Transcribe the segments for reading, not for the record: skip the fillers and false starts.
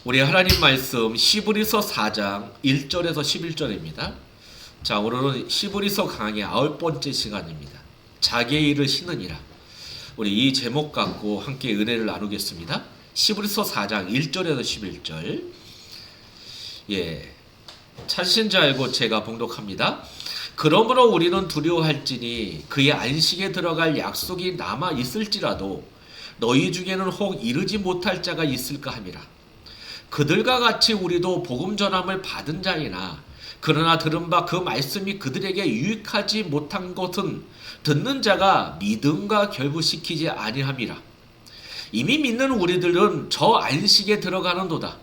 우리 하나님 말씀 히브리서 4장 1절에서 11절입니다. 자, 오늘은 히브리서 강의 9번째 시간입니다. 자기의 일을 신으니라. 우리 이 제목 갖고 함께 은혜를 나누겠습니다. 히브리서 4장 1절에서 11절. 찾으신 줄 알고 제가 봉독합니다. 그러므로 우리는 두려워할지니 그의 안식에 들어갈 약속이 남아 있을지라도 너희 중에는 혹 이르지 못할 자가 있을까 함이라. 그들과 같이 우리도 복음 전함을 받은 자이나 그러나 들은 바 그 말씀이 그들에게 유익하지 못한 것은 듣는 자가 믿음과 결부시키지 아니함이라. 이미 믿는 우리들은 저 안식에 들어가는도다.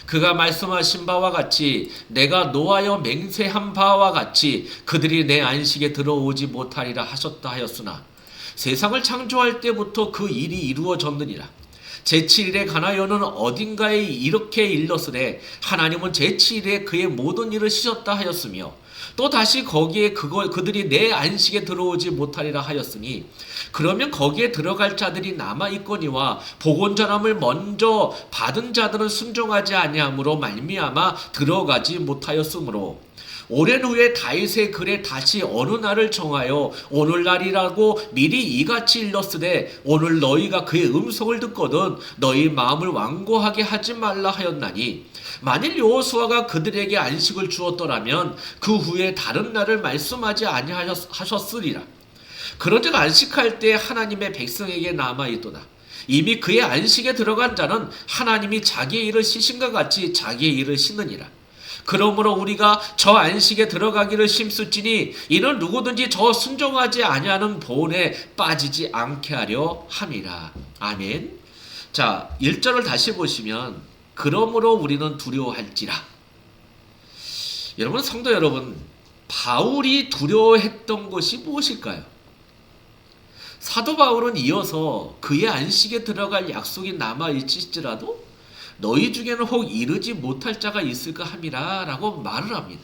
그가 말씀하신 바와 같이 내가 노하여 맹세한 바와 같이 그들이 내 안식에 들어오지 못하리라 하셨다 하였으나 세상을 창조할 때부터 그 일이 이루어졌느니라. 제7일에 가나여는 어딘가에 이렇게 일렀으되 하나님은 제7일에 그의 모든 일을 쉬셨다 하였으며 또 다시 거기에 그들이 내 안식에 들어오지 못하리라 하였으니 그러면 거기에 들어갈 자들이 남아있거니와 복음 전함을 먼저 받은 자들은 순종하지 아니함으로 말미암아 들어가지 못하였으므로 오랜 후에 다윗의 글에 다시 어느 날을 정하여 오늘날이라고 미리 이같이 일렀으되 오늘 너희가 그의 음성을 듣거든 너희 마음을 완고하게 하지 말라 하였나니 만일 여호수아가 그들에게 안식을 주었더라면 그 후에 다른 날을 말씀하지 아니하셨으리라. 그런즉 안식할 때 하나님의 백성에게 남아있도다. 이미 그의 안식에 들어간 자는 하나님이 자기의 일을 쉬신것 같이 자기의 일을 쉬느니라. 그러므로 우리가 저 안식에 들어가기를 힘쓸지니 이는 누구든지 저 순종하지 아니하는 보온에 빠지지 않게 하려 함이라. 아멘. 자, 1절을 다시 보시면 그러므로 우리는 두려워할지라. 여러분, 성도 여러분, 바울이 두려워했던 것이 무엇일까요? 사도 바울은 이어서 그의 안식에 들어갈 약속이 남아있을지라도 너희 중에는 혹 이르지 못할 자가 있을까 함이라 라고 말을 합니다.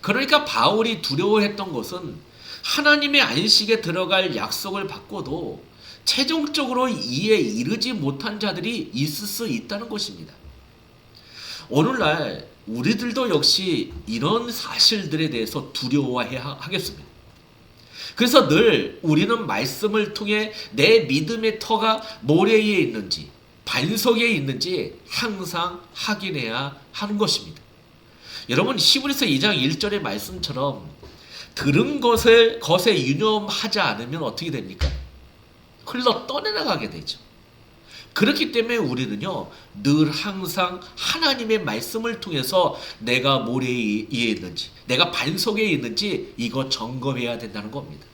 그러니까 바울이 두려워했던 것은 하나님의 안식에 들어갈 약속을 받고도 최종적으로 이에 이르지 못한 자들이 있을 수 있다는 것입니다. 오늘날 우리들도 역시 이런 사실들에 대해서 두려워해야 하겠습니다. 그래서 늘 우리는 말씀을 통해 내 믿음의 터가 모래 위에 있는지 반석에 있는지 항상 확인해야 하는 것입니다. 여러분, 히브리서 2장 1절의 말씀처럼 들은 것에 유념하지 않으면 어떻게 됩니까? 흘러 떠내려가게 되죠. 그렇기 때문에 우리는요, 늘 항상 하나님의 말씀을 통해서 내가 모래 위에 있는지, 내가 반석에 있는지 이거 점검해야 된다는 겁니다.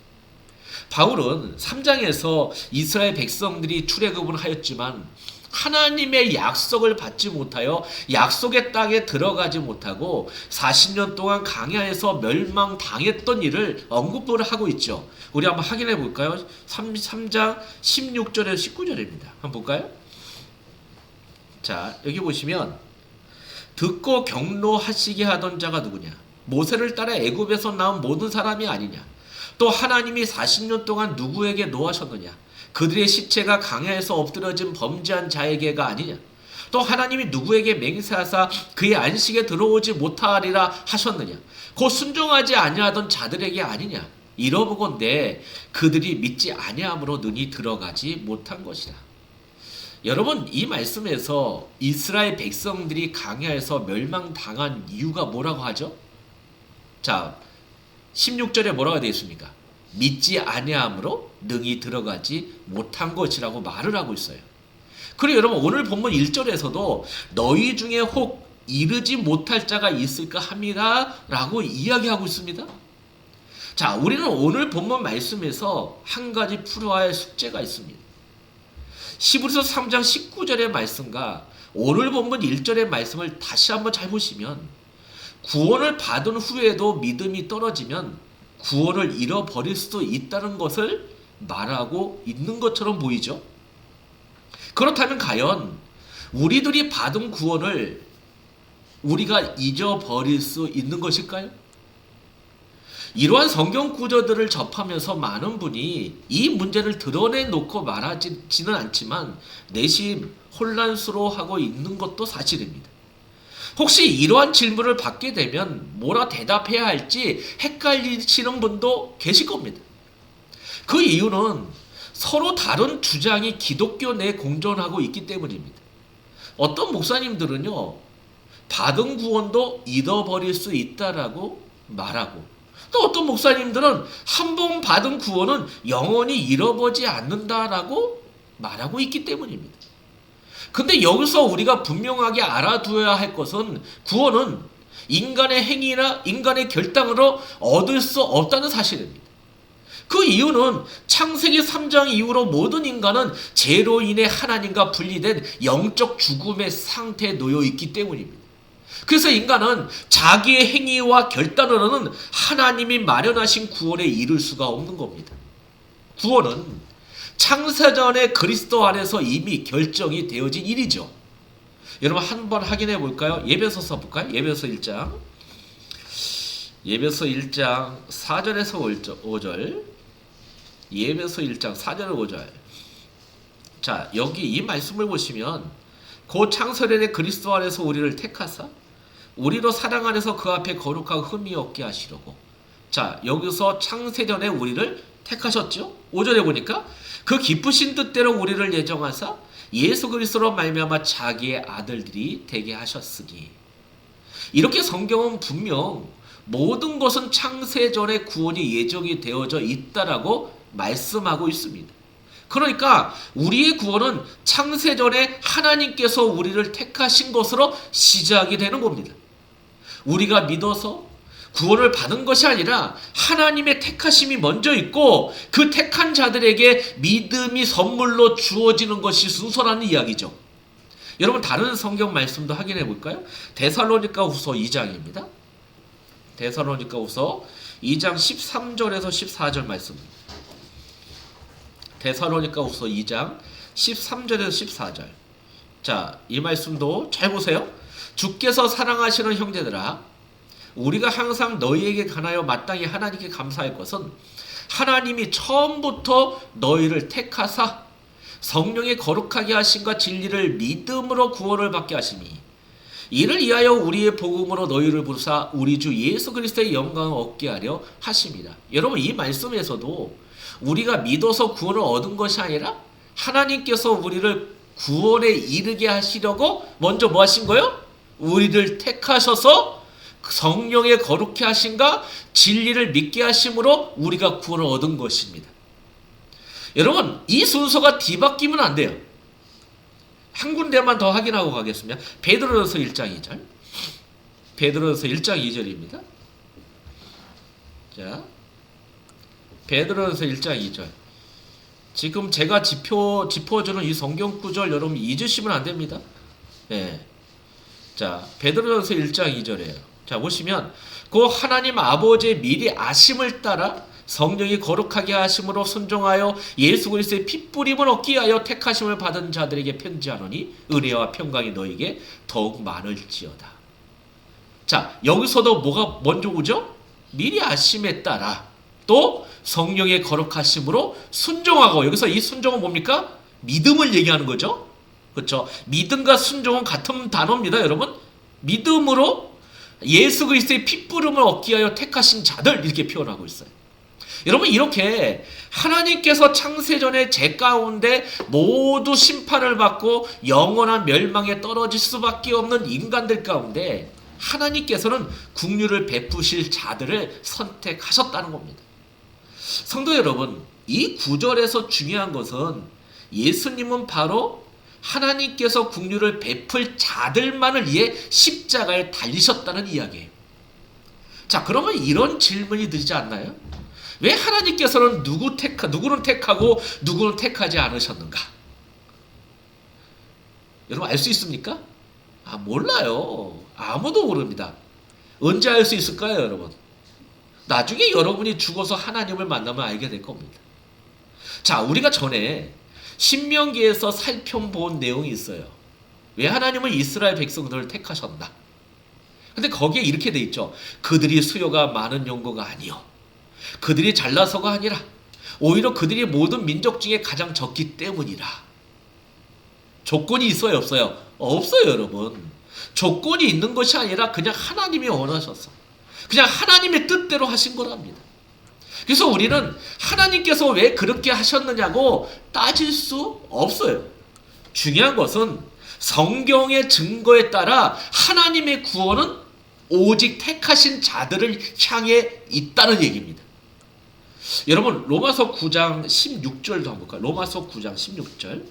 바울은 3장에서 이스라엘 백성들이 출애굽을 하였지만 하나님의 약속을 받지 못하여 약속의 땅에 들어가지 못하고 40년 동안 광야에서 멸망당했던 일을 언급을 하고 있죠. 우리 한번 확인해 볼까요? 3장 16절에서 19절입니다. 한번 볼까요? 자, 여기 보시면 듣고 경노하시게 하던 자가 누구냐? 모세를 따라 애굽에서 나온 모든 사람이 아니냐? 또 하나님이 40년 동안 누구에게 노하셨느냐? 그들의 시체가 강야에서 엎드려진 범죄한 자에게가 아니냐? 또 하나님이 누구에게 맹세하사 그의 안식에 들어오지 못하리라 하셨느냐? 곧 순종하지 아니하던 자들에게 아니냐? 이러보건대 그들이 믿지 아니함으로 능히 들어가지 못한 것이라. 여러분, 이 말씀에서 이스라엘 백성들이 강야에서 멸망당한 이유가 뭐라고 하죠? 자, 16절에 뭐라고 되어 있습니까? 믿지 아니함으로 능히 들어가지 못한 것이라고 말을 하고 있어요. 그리고 여러분, 오늘 본문 1절에서도 너희 중에 혹 이르지 못할 자가 있을까 함이라 라고 이야기하고 있습니다. 자, 우리는 오늘 본문 말씀에서 한 가지 풀어야 할 숙제가 있습니다. 히브리서 3장 19절의 말씀과 오늘 본문 1절의 말씀을 다시 한번 잘 보시면 구원을 받은 후에도 믿음이 떨어지면 구원을 잃어버릴 수도 있다는 것을 말하고 있는 것처럼 보이죠. 그렇다면 과연 우리들이 받은 구원을 우리가 잊어버릴 수 있는 것일까요? 이러한 성경 구절들을 접하면서 많은 분이 이 문제를 드러내놓고 말하지는 않지만 내심 혼란스러워하고 있는 것도 사실입니다. 혹시 이러한 질문을 받게 되면 뭐라 대답해야 할지 헷갈리시는 분도 계실 겁니다. 그 이유는 서로 다른 주장이 기독교 내에 공존하고 있기 때문입니다. 어떤 목사님들은요, 받은 구원도 잃어버릴 수 있다라고 말하고, 또 어떤 목사님들은 한 번 받은 구원은 영원히 잃어버리지 않는다라고 말하고 있기 때문입니다. 근데 여기서 우리가 분명하게 알아두어야 할 것은 구원은 인간의 행위나 인간의 결단으로 얻을 수 없다는 사실입니다. 그 이유는 창세기 3장 이후로 모든 인간은 죄로 인해 하나님과 분리된 영적 죽음의 상태에 놓여 있기 때문입니다. 그래서 인간은 자기의 행위와 결단으로는 하나님이 마련하신 구원에 이를 수가 없는 겁니다. 구원은 창세전에 그리스도 안에서 이미 결정이 되어진 일이죠. 여러분 한번 확인해 볼까요? 예배소서 볼까요? 예배소 1장. 예배소 1장 4절에서 5절. 예배소 1장 4절 5절. 자, 여기 이 말씀을 보시면 곧 창세전에 그리스도 안에서 우리를 택하사 우리로 사랑 안에서 그 앞에 거룩하고 흠이 없게 하시려고. 자, 여기서 창세전에 우리를 택하셨죠? 5절에 보니까 그 기쁘신 뜻대로 우리를 예정하사 예수 그리스도로 말미암아 자기의 아들들이 되게 하셨으니. 이렇게 성경은 분명 모든 것은 창세전에 구원이 예정이 되어져 있다라고 말씀하고 있습니다. 그러니까 우리의 구원은 창세전에 하나님께서 우리를 택하신 것으로 시작이 되는 겁니다. 우리가 믿어서 구원을 받은 것이 아니라 하나님의 택하심이 먼저 있고 그 택한 자들에게 믿음이 선물로 주어지는 것이 순서라는 이야기죠. 여러분 다른 성경 말씀도 확인해 볼까요? 데살로니가후서 2장입니다. 데살로니가후서 2장 13절에서 14절 말씀입니다. 데살로니가후서 2장 13절에서 14절. 자, 이 말씀도 잘 보세요. 주께서 사랑하시는 형제들아, 우리가 항상 너희에게 관하여 마땅히 하나님께 감사할 것은 하나님이 처음부터 너희를 택하사 성령의 거룩하게 하심과 진리를 믿음으로 구원을 받게 하심이, 이를 위하여 우리의 복음으로 너희를 부르사 우리 주 예수 그리스도의 영광을 얻게 하려 하심이라. 여러분 이 말씀에서도 우리가 믿어서 구원을 얻은 것이 아니라 하나님께서 우리를 구원에 이르게 하시려고 먼저 뭐 하신 거예요? 우리를 택하셔서 성령의 거룩해 하심과 진리를 믿게 하심으로 우리가 구원을 얻은 것입니다. 여러분 이 순서가 뒤바뀌면 안 돼요. 한 군데만 더 확인하고 가겠습니다. 베드로전서 1장 2절. 베드로전서 1장 2절입니다. 자, 베드로전서 1장 2절. 지금 제가 짚어주는 이 성경 구절 여러분 잊으시면 안 됩니다. 네. 자, 베드로전서 1장 2절이에요. 자, 보시면 그 하나님 아버지의 미리 아심을 따라 성령이 거룩하게 하심으로 순종하여 예수 그리스도의 핏부림을 얻기 위하여 택하심을 받은 자들에게 편지하노니 은혜와 평강이 너에게 더욱 많을지어다. 자, 여기서도 뭐가 먼저 오죠? 미리 아심에 따라 또 성령의 거룩하심으로 순종하고, 여기서 이 순종은 뭡니까? 믿음을 얘기하는 거죠. 그렇죠? 믿음과 순종은 같은 단어입니다, 여러분. 믿음으로 예수 그리스도의 핏부름을 얻기 위하여 택하신 자들, 이렇게 표현하고 있어요. 여러분 이렇게 하나님께서 창세전에 죄 가운데 모두 심판을 받고 영원한 멸망에 떨어질 수밖에 없는 인간들 가운데 하나님께서는 긍휼을 베푸실 자들을 선택하셨다는 겁니다. 성도 여러분, 이 구절에서 중요한 것은 예수님은 바로 하나님께서 긍휼을 베풀 자들만을 위해 십자가에 달리셨다는 이야기예요. 자, 그러면 이런 질문이 들지 않나요? 왜 하나님께서는 누구는 택하고 누구는 택하지 않으셨는가? 여러분 알 수 있습니까? 몰라요. 아무도 모릅니다. 언제 알 수 있을까요, 여러분? 나중에 여러분이 죽어서 하나님을 만나면 알게 될 겁니다. 자, 우리가 전에 신명기에서 살펴본 내용이 있어요. 왜 하나님은 이스라엘 백성들을 택하셨나? 근데 거기에 이렇게 돼 있죠. 그들이 수요가 많은 용거가 아니요, 그들이 잘나서가 아니라 오히려 그들이 모든 민족 중에 가장 적기 때문이라. 조건이 있어요, 없어요? 없어요, 여러분. 조건이 있는 것이 아니라 그냥 하나님이 원하셔서 그냥 하나님의 뜻대로 하신 거랍니다. 그래서 우리는 하나님께서 왜 그렇게 하셨느냐고 따질 수 없어요. 중요한 것은 성경의 증거에 따라 하나님의 구원은 오직 택하신 자들을 향해 있다는 얘기입니다. 여러분, 로마서 9장 16절도 한번 볼까요? 로마서 9장 16절.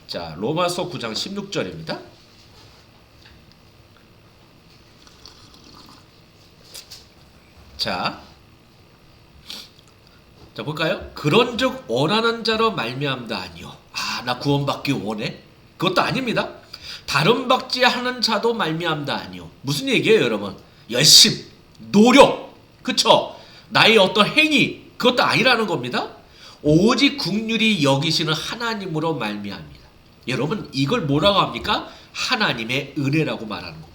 자, 로마서 9장 16절입니다. 자, 볼까요? 그런즉 원하는 자로 말미암다 아니요. 나 구원받기 원해? 그것도 아닙니다. 다른 받지 하는 자도 말미암다 아니요. 무슨 얘기예요, 여러분? 열심, 노력, 그쵸? 나의 어떤 행위, 그것도 아니라는 겁니다. 오직 긍휼히 여기시는 하나님으로 말미암니다. 여러분, 이걸 뭐라고 합니까? 하나님의 은혜라고 말하는 겁니다.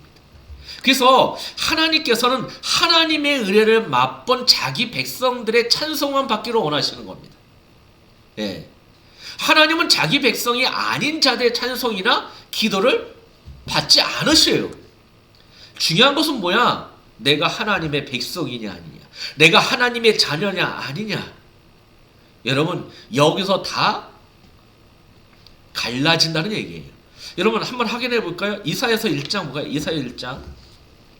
그래서 하나님께서는 하나님의 은혜를 맛본 자기 백성들의 찬송만 받기를 원하시는 겁니다. 예. 하나님은 자기 백성이 아닌 자들의 찬송이나 기도를 받지 않으셔요. 중요한 것은 뭐야? 내가 하나님의 백성이냐 아니냐, 내가 하나님의 자녀냐 아니냐. 여러분, 여기서 다 갈라진다는 얘기예요. 여러분, 한번 확인해 볼까요? 이사야서 1장 뭐가요? 이사야 1장.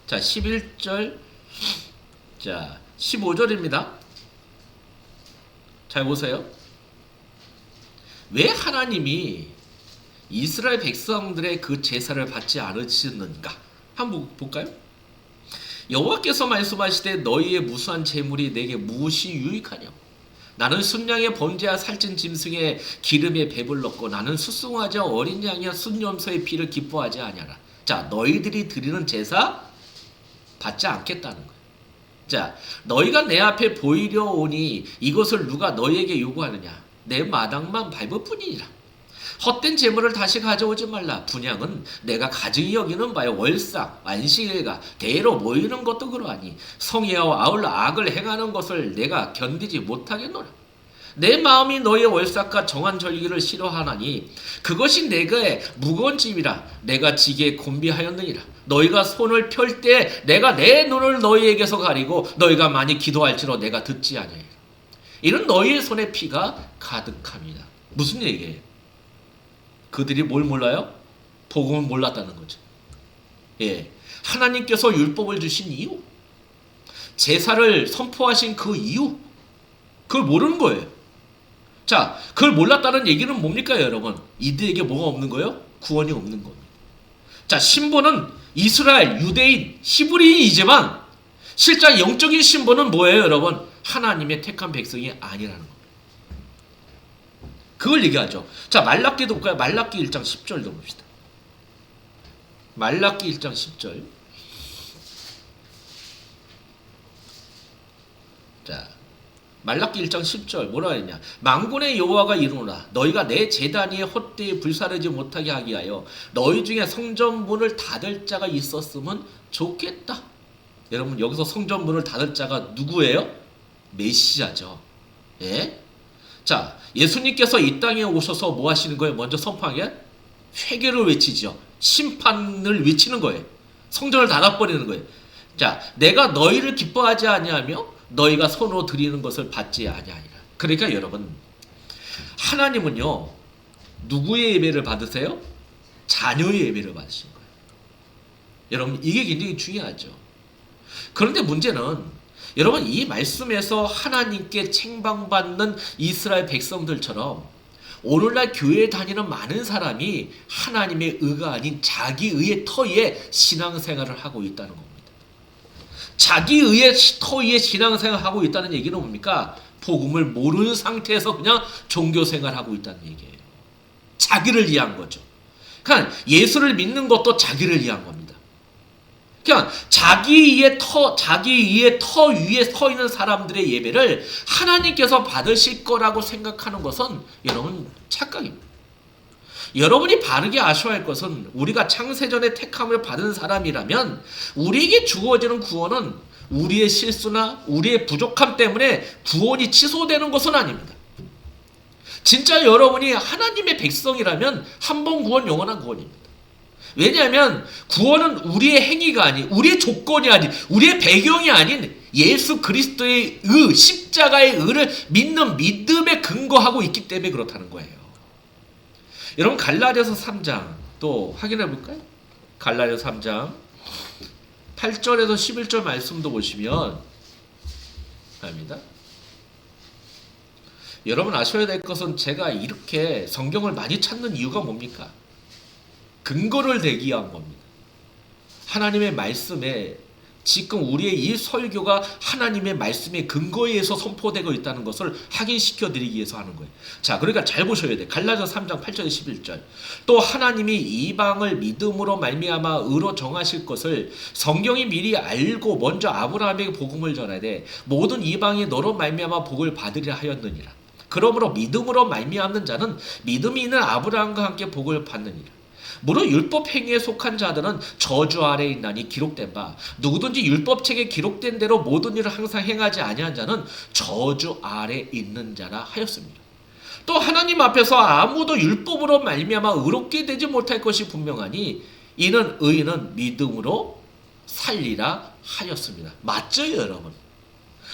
자, 11절. 자, 15절입니다. 잘 보세요. 왜 하나님이 이스라엘 백성들의 그 제사를 받지 않으시는가? 한번 볼까요? 여호와께서 말씀하시되 너희의 무수한 재물이 내게 무엇이 유익하냐? 나는 순양의 번제와 살찐 짐승의 기름에 배불렀고 나는 수송아지와 어린 양이와 순염소의 피를 기뻐하지 아니하라. 자, 너희들이 드리는 제사 받지 않겠다는 거예요. 자, 너희가 내 앞에 보이려 오니 이것을 누가 너희에게 요구하느냐? 내 마당만 밟을 뿐이니라. 헛된 재물을 다시 가져오지 말라. 분향은 내가 가증히 여기는 바요 월삭, 안식일과 대로 모이는 것도 그러하니 성회와 아울러 악을 행하는 것을 내가 견디지 못하겠노라. 내 마음이 너의 월삭과 정한 절기를 싫어하나니 그것이 내게 무거운 짐이라. 내가 지게 곤비하였느니라. 너희가 손을 펼 때 내가 내 눈을 너희에게서 가리고 너희가 많이 기도할지로 내가 듣지 아니하리라. 이는 너희의 손에 피가 가득합니다. 무슨 얘기예요? 그들이 뭘 몰라요? 복음을 몰랐다는 거죠. 예, 하나님께서 율법을 주신 이유, 제사를 선포하신 그 이유, 그걸 모르는 거예요. 자, 그걸 몰랐다는 얘기는 뭡니까, 여러분? 이들에게 뭐가 없는 거예요? 구원이 없는 겁니다. 자, 신분은 이스라엘, 유대인, 히브리인이지만 실제 영적인 신분은 뭐예요, 여러분? 하나님의 택한 백성이 아니라는 겁니다. 그걸 얘기하죠. 자, 말라기도 볼까요? 말라기 1장 10절도 봅시다. 말라기 1장 10절. 자, 말라기 1장 10절 뭐라 했냐? 만군의 여호와가 이르노라. 너희가 내 제단 위에 헛되이 불사르지 못하게 하기 위하여 너희 중에 성전 문을 닫을 자가 있었으면 좋겠다. 여러분, 여기서 성전 문을 닫을 자가 누구예요? 메시아죠. 예? 자, 예수님께서 이 땅에 오셔서 뭐 하시는 거예요? 먼저 선포하게 회개를 외치죠. 심판을 외치는 거예요. 성전을 닫아버리는 거예요. 자, 내가 너희를 기뻐하지 아니하며 너희가 손으로 드리는 것을 받지 아니하리라. 그러니까 여러분, 하나님은요, 누구의 예배를 받으세요? 자녀의 예배를 받으신 거예요. 여러분, 이게 굉장히 중요하죠. 그런데 문제는 여러분, 이 말씀에서 하나님께 책망받는 이스라엘 백성들처럼 오늘날 교회에 다니는 많은 사람이 하나님의 의가 아닌 자기 의의 터위에 신앙생활을 하고 있다는 겁니다. 자기 의의 터위에 신앙생활을 하고 있다는 얘기는 뭡니까? 복음을 모르는 상태에서 그냥 종교생활을 하고 있다는 얘기예요. 자기를 위한 거죠. 그러니까 예수를 믿는 것도 자기를 위한 겁니다. 그러니까 자기의 터 위에 서 있는 사람들의 예배를 하나님께서 받으실 거라고 생각하는 것은 여러분 착각입니다. 여러분이 바르게 아셔야 할 것은 우리가 창세전에 택함을 받은 사람이라면 우리에게 주어지는 구원은 우리의 실수나 우리의 부족함 때문에 구원이 취소되는 것은 아닙니다. 진짜 여러분이 하나님의 백성이라면 한 번 구원 영원한 구원입니다. 왜냐하면 구원은 우리의 행위가 아닌, 우리의 조건이 아닌, 우리의 배경이 아닌 예수 그리스도의 의, 십자가의 의를 믿는 믿음에 근거하고 있기 때문에 그렇다는 거예요. 여러분 갈라디아서 3장 또 확인해 볼까요? 갈라디아서 3장 8절에서 11절 말씀도 보시면 합니다. 여러분 아셔야 될 것은 제가 이렇게 성경을 많이 찾는 이유가 뭡니까? 근거를 대기 위한 겁니다. 하나님의 말씀에 지금 우리의 이 설교가 하나님의 말씀의 근거에 의해서 선포되고 있다는 것을 확인시켜 드리기 위해서 하는 거예요. 자, 그러니까 잘 보셔야 돼요. 갈라디아서 3장 8절 11절. 또 하나님이 이방을 믿음으로 말미암아 의로 정하실 것을 성경이 미리 알고 먼저 아브라함에게 복음을 전하되 모든 이방이 너로 말미암아 복을 받으리라 하였느니라. 그러므로 믿음으로 말미암는 자는 믿음이 있는 아브라함과 함께 복을 받느니라. 무릇 율법 행위에 속한 자들은 저주 아래에 있나니 기록된 바 누구든지 율법책에 기록된 대로 모든 일을 항상 행하지 아니한 자는 저주 아래에 있는 자라 하였습니다. 또 하나님 앞에서 아무도 율법으로 말미암아 의롭게 되지 못할 것이 분명하니 이는 의인은 믿음으로 살리라 하였습니다. 맞죠 여러분?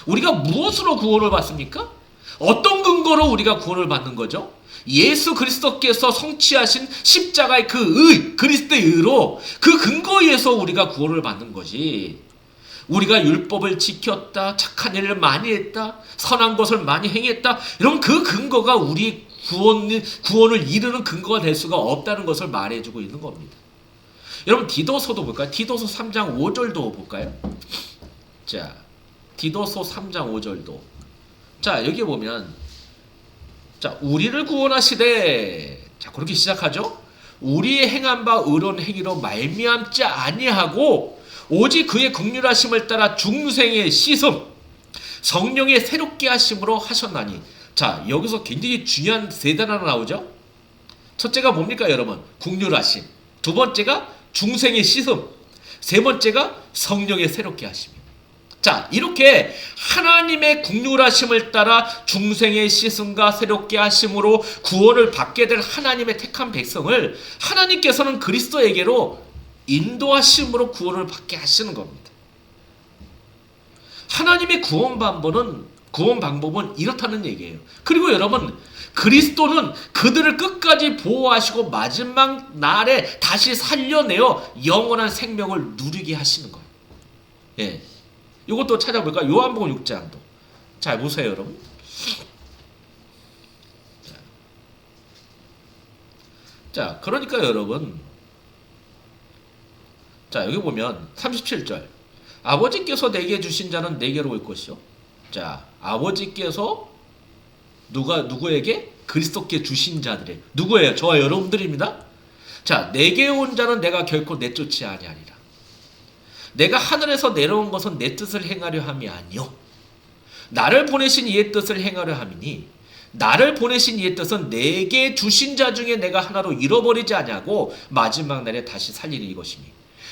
우리가 무엇으로 구원을 받습니까? 어떤 근거로 우리가 구원을 받는 거죠? 예수 그리스도께서 성취하신 십자가의 그 의, 그리스도의 의로 그 근거에 의해서 우리가 구원을 받는 거지. 우리가 율법을 지켰다, 착한 일을 많이 했다, 선한 것을 많이 행했다, 이런 그 근거가 우리 구원을 이루는 근거가 될 수가 없다는 것을 말해주고 있는 겁니다. 여러분 디도서도 볼까요? 디도서 3장 5절도 볼까요? 자, 디도서 3장 5절도. 자, 여기 보면 자, 우리를 구원하시되, 자, 그렇게 시작하죠. 우리의 행한 바 의로운 행위로 말미암지 아니하고 오직 그의 긍휼하심을 따라 중생의 씻음, 성령의 새롭게 하심으로 하셨나니. 자, 여기서 굉장히 중요한 세 단어가 나오죠. 첫째가 뭡니까 여러분? 긍휼하심. 두 번째가 중생의 씻음. 세 번째가 성령의 새롭게 하심. 자, 이렇게 하나님의 긍휼하심을 따라 중생의 씻음과 새롭게 하심으로 구원을 받게 될 하나님의 택한 백성을 하나님께서는 그리스도에게로 인도하심으로 구원을 받게 하시는 겁니다. 하나님의 구원 방법은 이렇다는 얘기예요. 그리고 여러분, 그리스도는 그들을 끝까지 보호하시고 마지막 날에 다시 살려내어 영원한 생명을 누리게 하시는 거예요. 예. 이것도 찾아볼까? 요한복음 6장도. 잘 보세요, 여러분. 자, 그러니까 여러분. 자, 여기 보면 37절. 아버지께서 내게 주신 자는 내게로 올 것이요. 자, 아버지께서 누구에게? 그리스도께 주신 자들이에요. 누구예요? 저와 여러분들입니다. 자, 내게 온 자는 내가 결코 내쫓지 아니하리라. 내가 하늘에서 내려온 것은 내 뜻을 행하려 함이 아니요 나를 보내신 이의 뜻을 행하려 함이니 나를 보내신 이의 뜻은 내게 주신 자 중에 내가 하나로 잃어버리지 아니하고 마지막 날에 다시 살리는 이것이니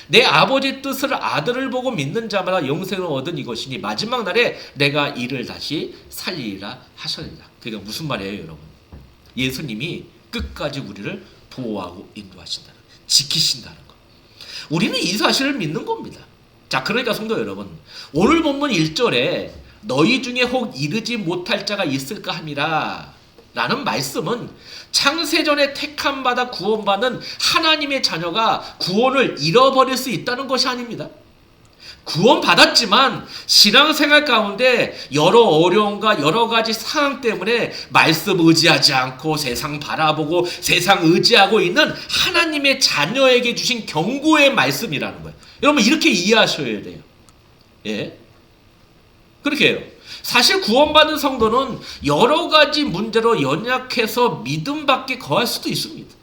내 아버지 뜻을 아들을 보고 믿는 자마다 영생을 얻은 이것이니 마지막 날에 내가 이를 다시 살리리라 하셨느니라. 그러니까 무슨 말이에요 여러분? 예수님이 끝까지 우리를 보호하고 인도하신다는, 지키신다는 것. 우리는 이 사실을 믿는 겁니다. 자, 그러니까 성도 여러분, 오늘 본문 1절에 너희 중에 혹 이르지 못할 자가 있을까 함이라 라는 말씀은 창세전에 택함 받아 구원받는 하나님의 자녀가 구원을 잃어버릴 수 있다는 것이 아닙니다. 구원받았지만 신앙생활 가운데 여러 어려움과 여러 가지 상황 때문에 말씀 의지하지 않고 세상 바라보고 세상 의지하고 있는 하나님의 자녀에게 주신 경고의 말씀이라는 거예요. 여러분 이렇게 이해하셔야 돼요. 예, 그렇게 해요. 사실 구원받은 성도는 여러 가지 문제로 연약해서 믿음 밖에 거할 수도 있습니다.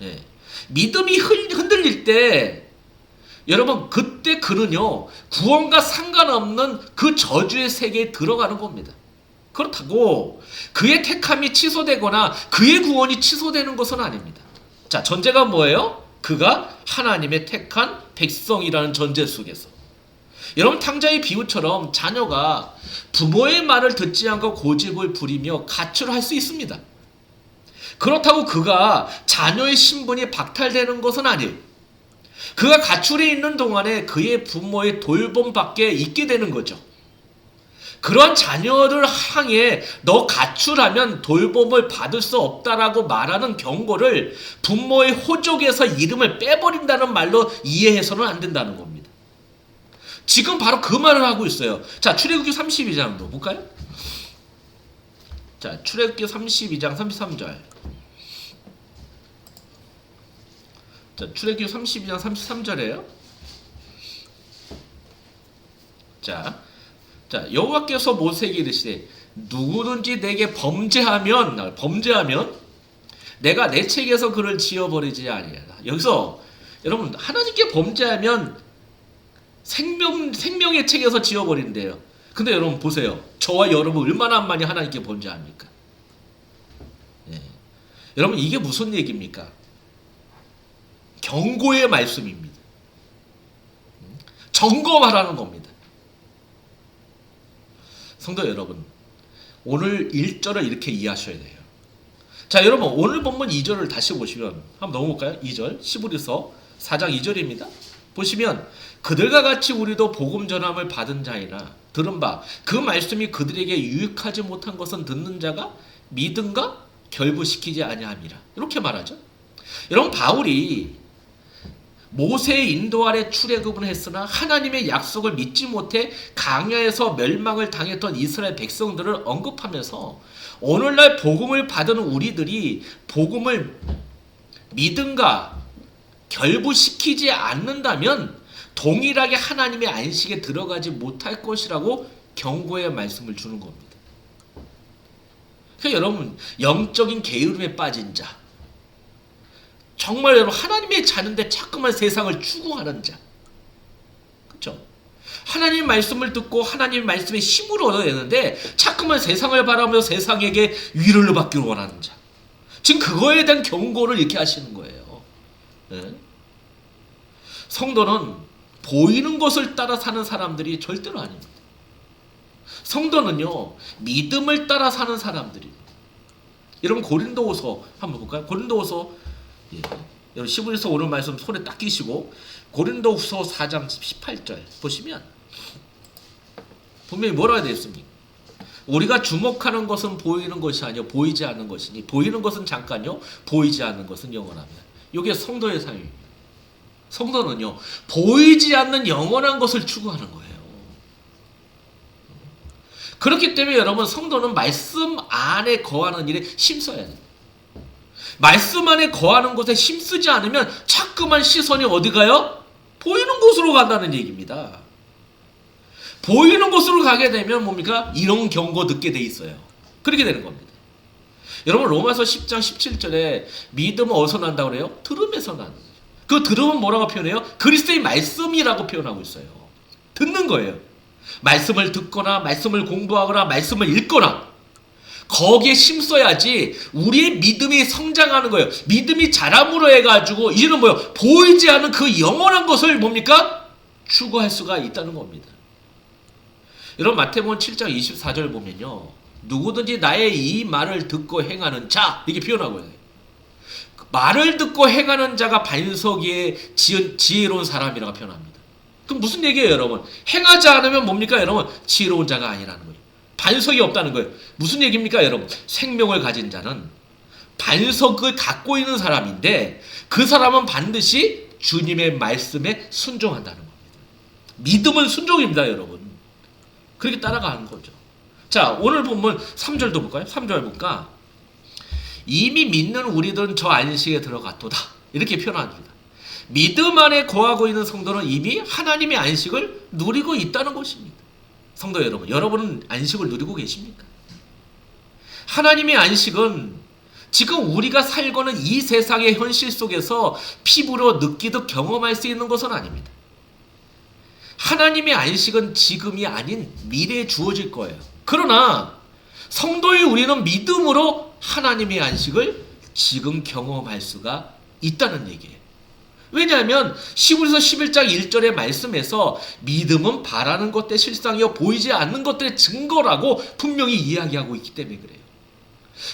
예, 믿음이 흔들릴 때 여러분 그때 그는요 구원과 상관없는 그 저주의 세계에 들어가는 겁니다. 그렇다고 그의 택함이 취소되거나 그의 구원이 취소되는 것은 아닙니다. 자, 전제가 뭐예요? 그가 하나님의 택한 백성이라는 전제 속에서. 여러분 탕자의 비유처럼 자녀가 부모의 말을 듣지 않고 고집을 부리며 가출할 수 있습니다. 그렇다고 그가 자녀의 신분이 박탈되는 것은 아니에요. 그가 가출해 있는 동안에 그의 부모의 돌봄밖에 있게 되는 거죠. 그런 자녀를 향해 너 가출하면 돌봄을 받을 수 없다라고 말하는 경고를 부모의 호족에서 이름을 빼버린다는 말로 이해해서는 안 된다는 겁니다. 지금 바로 그 말을 하고 있어요. 자, 출애굽기 32장도 볼까요? 자, 출애굽기 32장 33절. 자, 출애굽기 32장 33절이에요. 자, 여호와께서 모세에게 이르시되 누구든지 내게 범죄하면 내가 내 책에서 그를 지워버리지 아니하라. 여기서 여러분 하나님께 범죄하면 생명의 책에서 지워버린대요. 근데 여러분 보세요. 저와 여러분 얼마나 많이 하나님께 범죄합니까? 예. 여러분 이게 무슨 얘기입니까? 경고의 말씀입니다. 점검하라는 겁니다. 성도 여러분, 오늘 1절을 이렇게 이해하셔야 돼요. 자, 여러분 오늘 본문 2절을 다시 보시면 한번 넘어볼까요? 2절, 시브리서 4장 2절입니다. 보시면 그들과 같이 우리도 복음 전함을 받은 자이나 들은 바 그 말씀이 그들에게 유익하지 못한 것은 듣는 자가 믿음과 결부시키지 아니함이라. 이렇게 말하죠. 여러분 바울이 모세의 인도 아래 출애굽을 했으나 하나님의 약속을 믿지 못해 광야에서 멸망을 당했던 이스라엘 백성들을 언급하면서 오늘날 복음을 받은 우리들이 복음을 믿음과 결부시키지 않는다면 동일하게 하나님의 안식에 들어가지 못할 것이라고 경고의 말씀을 주는 겁니다. 그러니까 여러분 영적인 게으름에 빠진 자, 정말 여러분 하나님의 자는데 자꾸만 세상을 추구하는 자, 그렇죠? 하나님의 말씀을 듣고 하나님의 말씀에 힘을 얻어내는데 자꾸만 세상을 바라보며 세상에게 위로를 받기를 원하는 자, 지금 그거에 대한 경고를 이렇게 하시는 거예요. 네? 성도는 보이는 것을 따라 사는 사람들이 절대로 아닙니다. 성도는요 믿음을 따라 사는 사람들입니다. 여러분 고린도후서 한번 볼까요? 고린도후서, 예. 여러분 시브리서 오늘 말씀 손에 딱 끼시고 고린도후서 4장 18절 보시면 분명히 뭐라고 되어 있습니까? 우리가 주목하는 것은 보이는 것이 아니요 보이지 않는 것이니 보이는 것은 잠깐요 보이지 않는 것은 영원합니다. 이게 성도의 삶입니다. 성도는요 보이지 않는 영원한 것을 추구하는 거예요. 그렇기 때문에 여러분 성도는 말씀 안에 거하는 일에 힘써야 돼요. 말씀 안에 거하는 곳에 힘쓰지 않으면 자꾸만 시선이 어디 가요? 보이는 곳으로 간다는 얘기입니다. 보이는 곳으로 가게 되면 뭡니까? 이런 경고 듣게 돼 있어요. 그렇게 되는 겁니다. 여러분 로마서 10장 17절에 믿음은 어디서 난다고 그래요? 들음에서 나는 거예요. 그 들음은 뭐라고 표현해요? 그리스도의 말씀이라고 표현하고 있어요. 듣는 거예요. 말씀을 듣거나 말씀을 공부하거나 말씀을 읽거나 거기에 힘써야지 우리의 믿음이 성장하는 거예요. 믿음이 자람으로 해가지고 이제는 뭐예요? 보이지 않는 그 영원한 것을 뭡니까? 추구할 수가 있다는 겁니다. 여러분 마태복음 7장 24절 보면요 누구든지 나의 이 말을 듣고 행하는 자 이렇게 표현하고 있어요. 말을 듣고 행하는 자가 반석이에 지혜로운 사람이라고 표현합니다. 그럼 무슨 얘기예요 여러분? 행하지 않으면 뭡니까 여러분? 지혜로운 자가 아니라는 거예요. 반석이 없다는 거예요. 무슨 얘기입니까 여러분? 생명을 가진 자는 반석을 갖고 있는 사람인데 그 사람은 반드시 주님의 말씀에 순종한다는 겁니다. 믿음은 순종입니다 여러분. 그렇게 따라가는 거죠. 자 오늘 보면 3절도 볼까요? 3절 볼까? 이미 믿는 우리들은 저 안식에 들어갔도다 이렇게 표현합니다. 믿음 안에 거하고 있는 성도는 이미 하나님의 안식을 누리고 있다는 것입니다. 성도 여러분, 여러분은 안식을 누리고 계십니까? 하나님의 안식은 지금 우리가 살고는 이 세상의 현실 속에서 피부로 느끼듯 경험할 수 있는 것은 아닙니다. 하나님의 안식은 지금이 아닌 미래에 주어질 거예요. 그러나 성도의 우리는 믿음으로 하나님의 안식을 지금 경험할 수가 있다는 얘기예요. 왜냐하면 시브리서 11장 1절의 말씀에서 믿음은 바라는 것들의 실상이요 보이지 않는 것들의 증거라고 분명히 이야기하고 있기 때문에 그래요.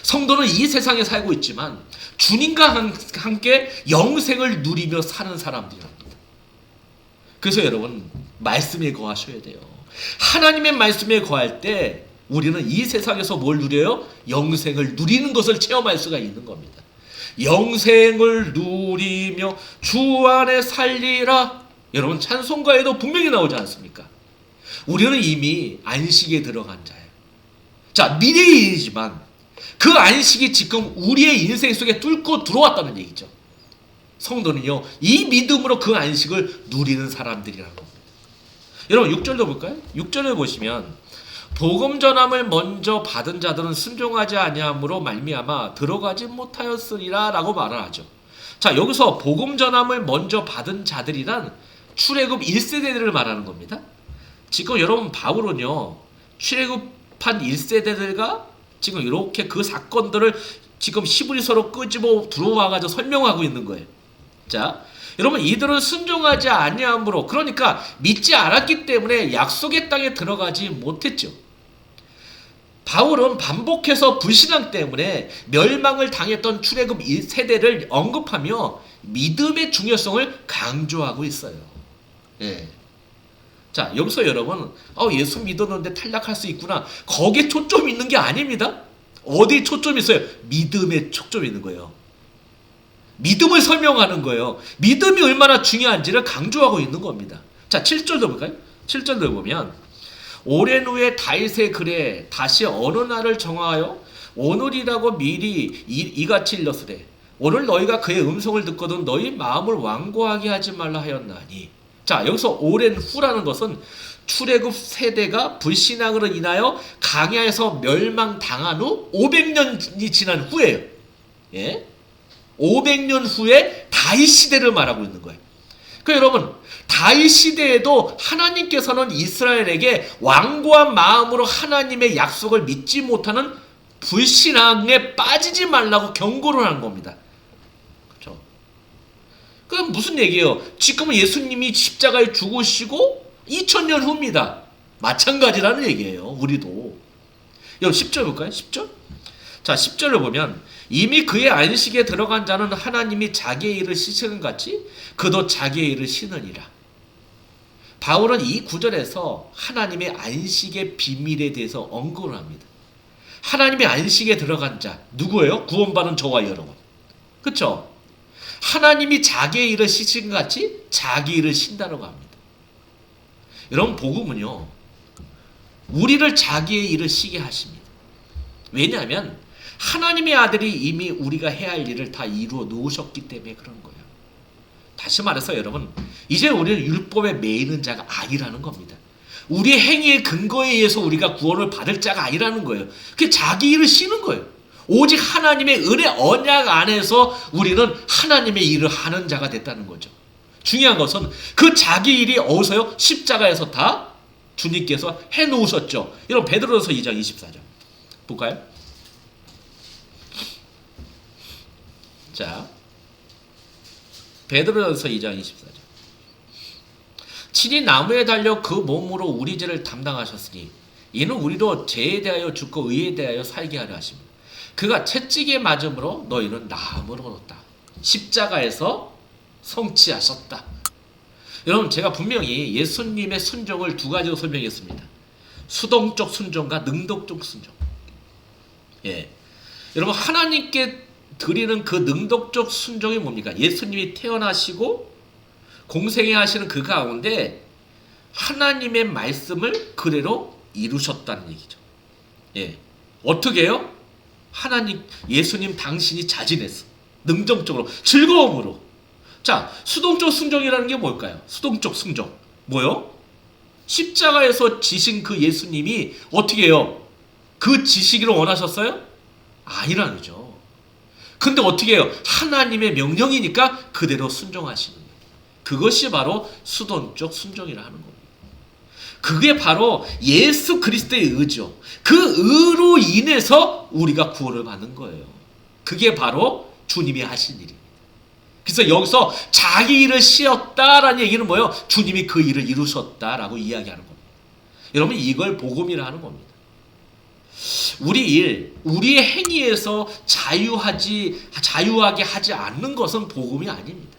성도는 이 세상에 살고 있지만 주님과 함께 영생을 누리며 사는 사람들이랍니다. 그래서 여러분, 말씀에 거하셔야 돼요. 하나님의 말씀에 거할 때 우리는 이 세상에서 뭘 누려요? 영생을 누리는 것을 체험할 수가 있는 겁니다. 영생을 누리며 주 안에 살리라. 여러분, 찬송가에도 분명히 나오지 않습니까? 우리는 이미 안식에 들어간 자예요. 자, 미래의 일이지만 그 안식이 지금 우리의 인생 속에 뚫고 들어왔다는 얘기죠. 성도는요, 이 믿음으로 그 안식을 누리는 사람들이라는 겁니다. 여러분, 6절도 볼까요? 6절을 보시면 복음 전함을 먼저 받은 자들은 순종하지 아니함으로 말미암아 들어가지 못하였으리라 라고 말을 하죠. 자, 여기서 복음 전함을 먼저 받은 자들이란 출애굽 1세대들을 말하는 겁니다. 지금 여러분, 바울은요, 출애굽한 1세대들과 지금 이렇게 그 사건들을 지금 히브리서로 끄집어 들어와가지고 설명하고 있는 거예요. 자, 여러분, 이들은 순종하지 아니함으로, 그러니까 믿지 않았기 때문에 약속의 땅에 들어가지 못했죠. 바울은 반복해서 불신앙 때문에 멸망을 당했던 출애굽 1세대를 언급하며 믿음의 중요성을 강조하고 있어요. 예. 자, 여기서 여러분, 예수 믿었는데 탈락할 수 있구나, 거기에 초점이 있는 게 아닙니다. 어디에 초점이 있어요? 믿음에 초점이 있는 거예요. 믿음을 설명하는 거예요. 믿음이 얼마나 중요한지를 강조하고 있는 겁니다. 자, 7절도 볼까요? 7절도 보면 오랜 후에 다윗의 글에 다시 어느 날을 정하여 오늘이라고 미리 이같이 일렀으되 오늘 너희가 그의 음성을 듣거든 너희 마음을 완고하게 하지 말라 하였나니. 자, 여기서 오랜 후라는 것은 출애굽 세대가 불신앙으로 인하여 강야에서 멸망당한 후 500년이 지난 후예요. 예? 500년 후에 다윗 시대를 말하고 있는 거예요. 그러니까 여러분, 다윗 시대에도 하나님께서는 이스라엘에게 완고한 마음으로 하나님의 약속을 믿지 못하는 불신앙에 빠지지 말라고 경고를 하는 겁니다. 그렇죠? 그럼 무슨 얘기예요? 지금은 예수님이 십자가에 죽으시고 2000년 후입니다. 마찬가지라는 얘기예요. 우리도. 여러분, 10절 볼까요? 10절? 자, 10절을 보면 이미 그의 안식에 들어간 자는 하나님이 자기의 일을 씻은 같이 그도 자기의 일을 씻느니라. 바울은 이 구절에서 하나님의 안식의 비밀에 대해서 언급을 합니다. 하나님의 안식에 들어간 자, 누구예요? 구원받은 저와 여러분. 그렇죠? 하나님이 자기의 일을 씻은 같이 자기 일을 쉰다고 합니다. 여러분, 복음은요, 우리를 자기의 일을 쉬게 하십니다. 왜냐하면 하나님의 아들이 이미 우리가 해야 할 일을 다 이루어 놓으셨기 때문에 그런 거예요. 다시 말해서 여러분, 이제 우리는 율법에 매이는 자가 아니라는 겁니다. 우리의 행위의 근거에 의해서 우리가 구원을 받을 자가 아니라는 거예요. 그게 자기 일을 쉬는 거예요. 오직 하나님의 은혜 언약 안에서 우리는 하나님의 일을 하는 자가 됐다는 거죠. 중요한 것은 그 자기 일이 어디서요? 십자가에서 다 주님께서 해놓으셨죠. 여러분, 베드로전서 2장 24절 볼까요? 자, 베드로전서 2장 24절. 친히 나무에 달려 그 몸으로 우리 죄를 담당하셨으니 이는 우리로 죄에 대하여 죽고 의에 대하여 살게 하려 하십니다. 그가 채찍에 맞음으로 너희는 나음을 얻었다. 십자가에서 성취하셨다. 여러분, 제가 분명히 예수님의 순종을 두 가지로 설명했습니다. 수동적 순종과 능동적 순종. 예, 여러분, 하나님께 드리는 그 능동적 순종이 뭡니까? 예수님이 태어나시고 공생애 하시는 그 가운데 하나님의 말씀을 그대로 이루셨다는 얘기죠. 예, 어떻게 해요? 하나님, 예수님 당신이 자진했어. 능동적으로, 즐거움으로. 자, 수동적 순종이라는 게 뭘까요? 수동적 순종. 뭐요? 십자가에서 지신 그 예수님이 어떻게 해요? 그 지시기를 원하셨어요? 아니라는 거죠. 근데 어떻게 해요? 하나님의 명령이니까 그대로 순종하시는 거예요. 그것이 바로 수동적 순종이라 하는 겁니다. 그게 바로 예수 그리스도의 의죠. 그 의로 인해서 우리가 구원을 받는 거예요. 그게 바로 주님이 하신 일입니다. 그래서 여기서 자기 일을 씌었다라는 얘기는 뭐예요? 주님이 그 일을 이루셨다라고 이야기하는 겁니다. 여러분, 이걸 복음이라 하는 겁니다. 우리 일, 우리의 행위에서 자유하게 하지 않는 것은 복음이 아닙니다.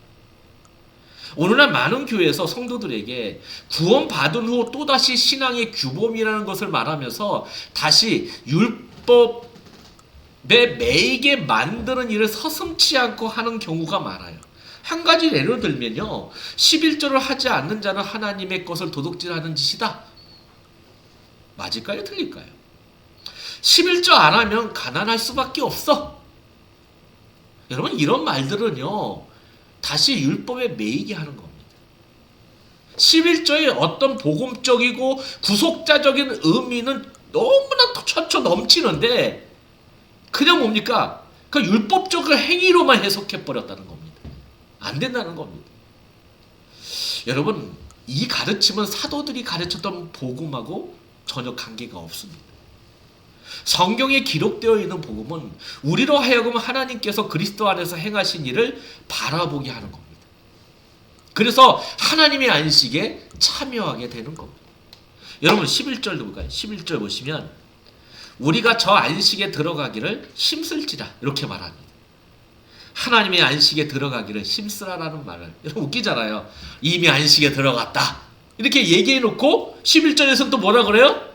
오늘날 많은 교회에서 성도들에게 구원받은 후 또다시 신앙의 규범이라는 것을 말하면서 다시 율법에 매이게 만드는 일을 서슴지 않고 하는 경우가 많아요. 한 가지 예를 들면요, 11조를 하지 않는 자는 하나님의 것을 도둑질하는 짓이다. 맞을까요? 틀릴까요? 11조 안 하면 가난할 수밖에 없어. 여러분, 이런 말들은요, 다시 율법에 매이게 하는 겁니다. 11조의 어떤 복음적이고 구속자적인 의미는 너무나 처처 넘치는데 그냥 뭡니까? 그 율법적인 행위로만 해석해버렸다는 겁니다. 안 된다는 겁니다. 여러분, 이 가르침은 사도들이 가르쳤던 복음하고 전혀 관계가 없습니다. 성경에 기록되어 있는 복음은 우리로 하여금 하나님께서 그리스도 안에서 행하신 일을 바라보게 하는 겁니다. 그래서 하나님의 안식에 참여하게 되는 겁니다. 여러분 11절도 볼까요? 11절 보시면 우리가 저 안식에 들어가기를 힘쓸지라 이렇게 말합니다. 하나님의 안식에 들어가기를 힘쓰라라는 말을, 여러분 웃기잖아요. 이미 안식에 들어갔다 이렇게 얘기해 놓고 11절에서는 또 뭐라 그래요?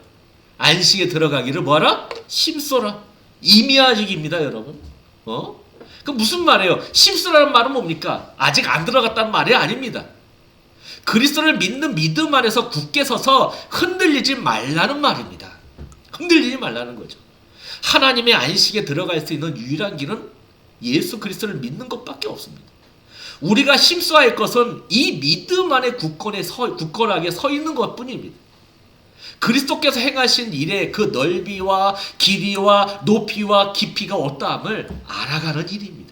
안식에 들어가기를 뭐하라? 힘써라. 임의아직입니다, 여러분. 그 무슨 말이에요? 힘쓰라는 말은 뭡니까? 아직 안 들어갔다는 말이 아닙니다. 그리스도를 믿는 믿음 안에서 굳게 서서 흔들리지 말라는 말입니다. 흔들리지 말라는 거죠. 하나님의 안식에 들어갈 수 있는 유일한 길은 예수 그리스도를 믿는 것밖에 없습니다. 우리가 힘써야 할 것은 이 믿음 안에 굳건하게 서 있는 것뿐입니다. 그리스도께서 행하신 일의 그 넓이와 길이와 높이와 깊이가 어떠함을 알아가는 일입니다.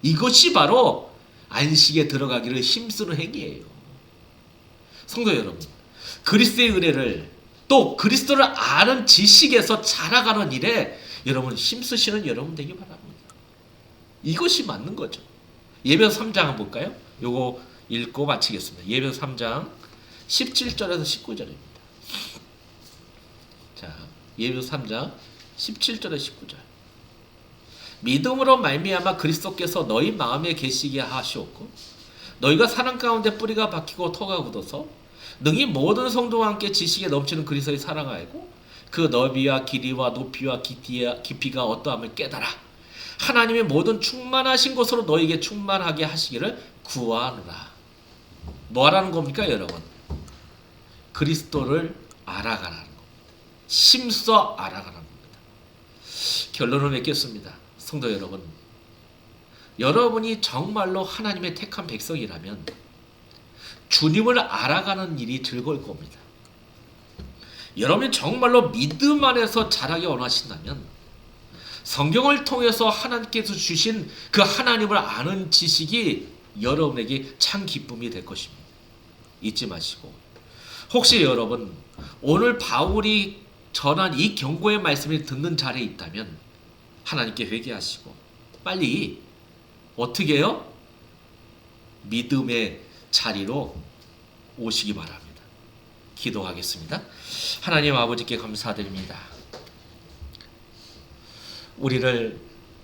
이것이 바로 안식에 들어가기를 힘쓰는 행위예요. 성도 여러분, 그리스도의 은혜를 또 그리스도를 아는 지식에서 자라가는 일에 여러분 힘쓰시는 여러분 되기 바랍니다. 이것이 맞는 거죠. 예배서 3장 한번 볼까요? 요거 읽고 마치겠습니다. 예배서 3장 17절에서 19절입니다. 자, 예배서 3장 17절에 19절. 믿음으로 말미암아 그리스도께서 너희 마음에 계시게 하시었고 너희가 사랑 가운데 뿌리가 박히고 터가 굳어서 능히 모든 성도와 함께 지식에 넘치는 그리스도의 사랑을 알고 그 넓이와 길이와 높이와 깊이가 어떠함을 깨달아 하나님의 모든 충만하신 것으로 너희에게 충만하게 하시기를 구하노라. 뭐 하라는 겁니까, 여러분? 그리스도를 알아가라는 겁니다. 힘써 알아가라는 겁니다. 결론을 맺겠습니다. 성도 여러분, 여러분이 정말로 하나님의 택한 백성이라면 주님을 알아가는 일이 즐거울 겁니다. 여러분이 정말로 믿음 안에서 자라기 원하신다면 성경을 통해서 하나님께서 주신 그 하나님을 아는 지식이 여러분에게 참 기쁨이 될 것입니다. 잊지 마시고, 혹시 여러분 오늘 바울이 전한 이 경고의 말씀을 듣는 자리에 있다면 하나님께 회개하시고 빨리 어떻게 해요? 믿음의 자리로 오시기 바랍니다. 기도하겠습니다. 하나님 아버지께 감사드립니다. 우리를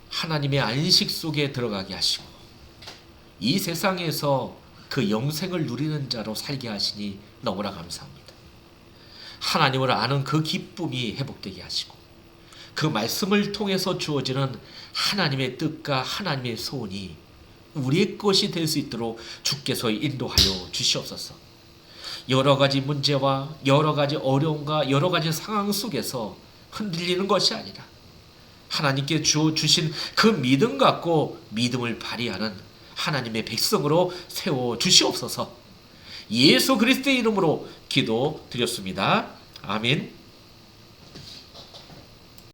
하나님의 안식 속에 들어가게 하시고 이 세상에서 그 영생을 누리는 자로 살게 하시니 너무나 감사합니다. 하나님을 아는 그 기쁨이 회복되게 하시고 그 말씀을 통해서 주어지는 하나님의 뜻과 하나님의 소원이 우리의 것이 될 수 있도록 주께서 인도하여 주시옵소서. 여러 가지 문제와 여러 가지 어려움과 여러 가지 상황 속에서 흔들리는 것이 아니라 하나님께 주신 그 믿음 갖고 믿음을 발휘하는 하나님의 백성으로 세워 주시옵소서. 예수 그리스도의 이름으로 기도드렸습니다. 아멘.